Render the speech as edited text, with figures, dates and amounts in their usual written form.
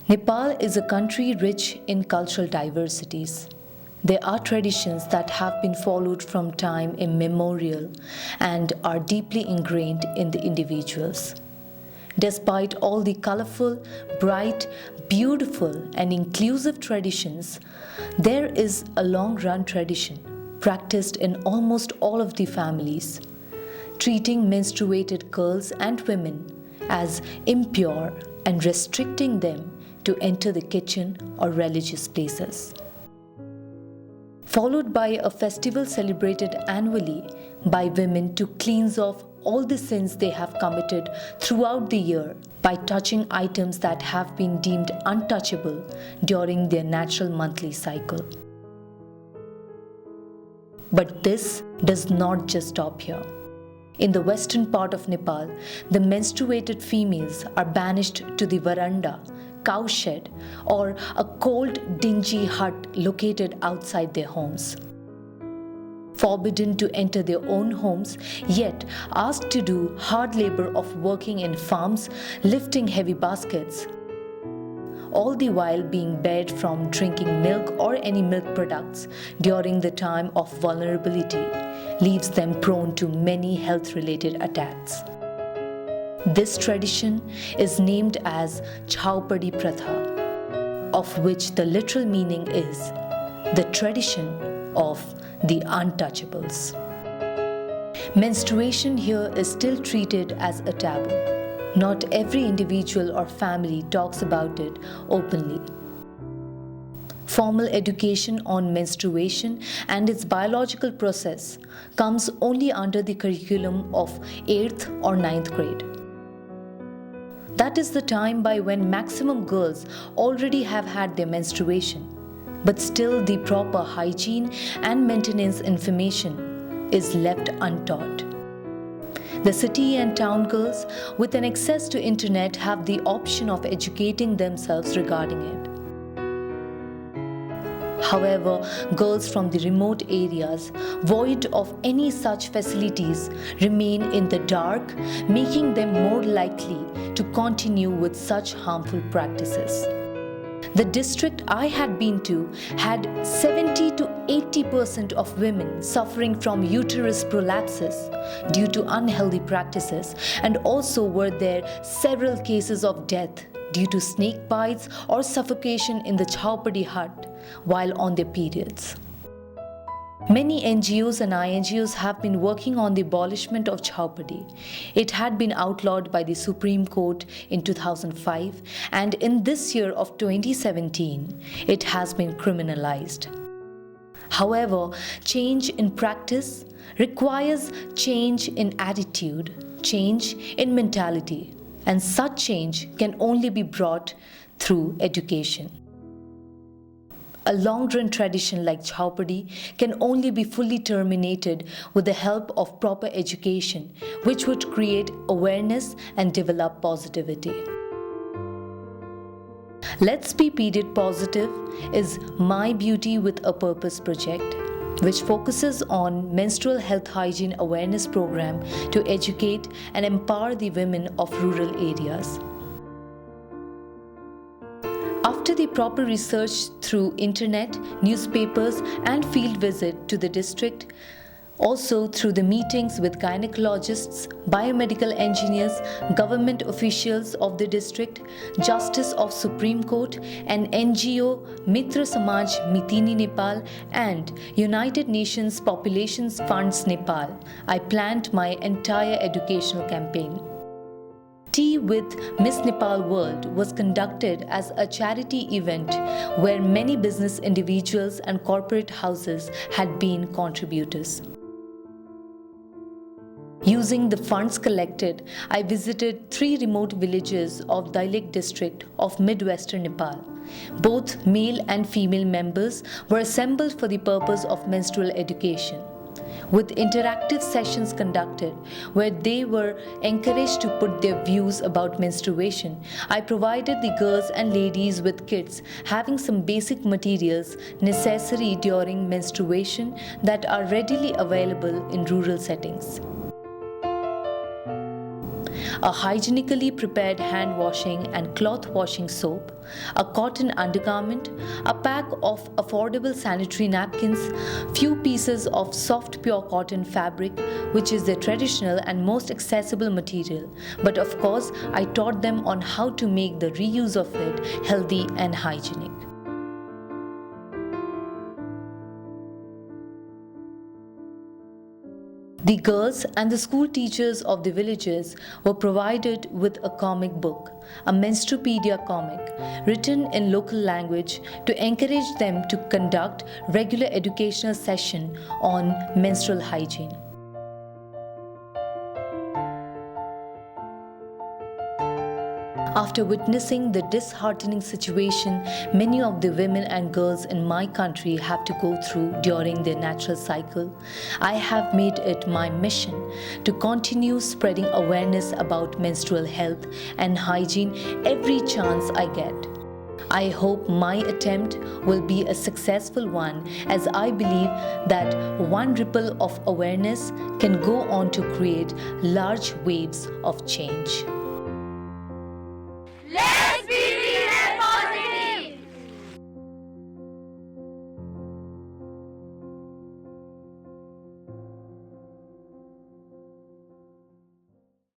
Nepal is a country rich in cultural diversities. There are traditions that have been followed from time immemorial and are deeply ingrained in the individuals. Despite all the colorful, bright, beautiful, and inclusive traditions, there is a long run tradition practiced in almost all of the families, treating menstruated girls and women as impure and restricting them to enter the kitchen or religious places. Followed by a festival celebrated annually by women to cleanse off all the sins they have committed throughout the year by touching items that have been deemed untouchable during their natural monthly cycle. But this does not just stop here. In the western part of Nepal, the menstruated females are banished to the veranda, cowshed, or a cold, dingy hut located outside their homes. Forbidden to enter their own homes, yet asked to do hard labor of working in farms, lifting heavy baskets, all the while being barred from drinking milk or any milk products during the time of vulnerability, leaves them prone to many health-related attacks. This tradition is named as Chhaupadi Pratha, of which the literal meaning is the tradition of the untouchables. Menstruation here is still treated as a taboo. Not every individual or family talks about it openly. Formal education on menstruation and its biological process comes only under the curriculum of 8th or 9th grade. That is the time by when maximum girls already have had their menstruation, but still the proper hygiene and maintenance information is left untaught. The city and town girls with an access to internet have the option of educating themselves regarding it. However, girls from the remote areas, void of any such facilities, remain in the dark, making them more likely to continue with such harmful practices. The district I had been to had 70 to 80% of women suffering from uterus prolapses due to unhealthy practices, and also were there several cases of death due to snake bites or suffocation in the Chhaupadi hut while on their periods. Many NGOs and INGOs have been working on the abolishment of Chhaupadi. It had been outlawed by the Supreme Court in 2005, and in this year of 2017, it has been criminalized. However, change in practice requires change in attitude, change in mentality, and such change can only be brought through education. A long-run tradition like Chhaupadi can only be fully terminated with the help of proper education, which would create awareness and develop positivity. Let's Be Period Positive is My Beauty with a Purpose project, which focuses on menstrual health hygiene awareness program to educate and empower the women of rural areas. After the proper research through internet, newspapers, and field visit to the district, also through the meetings with gynecologists, biomedical engineers, government officials of the district, Justice of Supreme Court, and NGO Mitra Samaj Mitini Nepal, and United Nations Population Funds Nepal, I planned my entire educational campaign. Tea with Miss Nepal World was conducted as a charity event where many business individuals and corporate houses had been contributors. Using the funds collected, I visited 3 remote villages of Dailek district of Midwestern Nepal. Both male and female members were assembled for the purpose of menstrual education, with interactive sessions conducted where they were encouraged to put their views about menstruation. I provided the girls and ladies with kits having some basic materials necessary during menstruation that are readily available in rural settings. a hygienically prepared hand washing and cloth washing soap, a cotton undergarment, a pack of affordable sanitary napkins, few pieces of soft pure cotton fabric, which is the traditional and most accessible material. But of course, I taught them on how to make the reuse of it healthy and hygienic. The girls and the school teachers of the villages were provided with a comic book, a Menstrupedia comic, written in local language to encourage them to conduct regular educational session on menstrual hygiene. After witnessing the disheartening situation many of the women and girls in my country have to go through during their natural cycle, I have made it my mission to continue spreading awareness about menstrual health and hygiene every chance I get. I hope my attempt will be a successful one, as I believe that one ripple of awareness can go on to create large waves of change.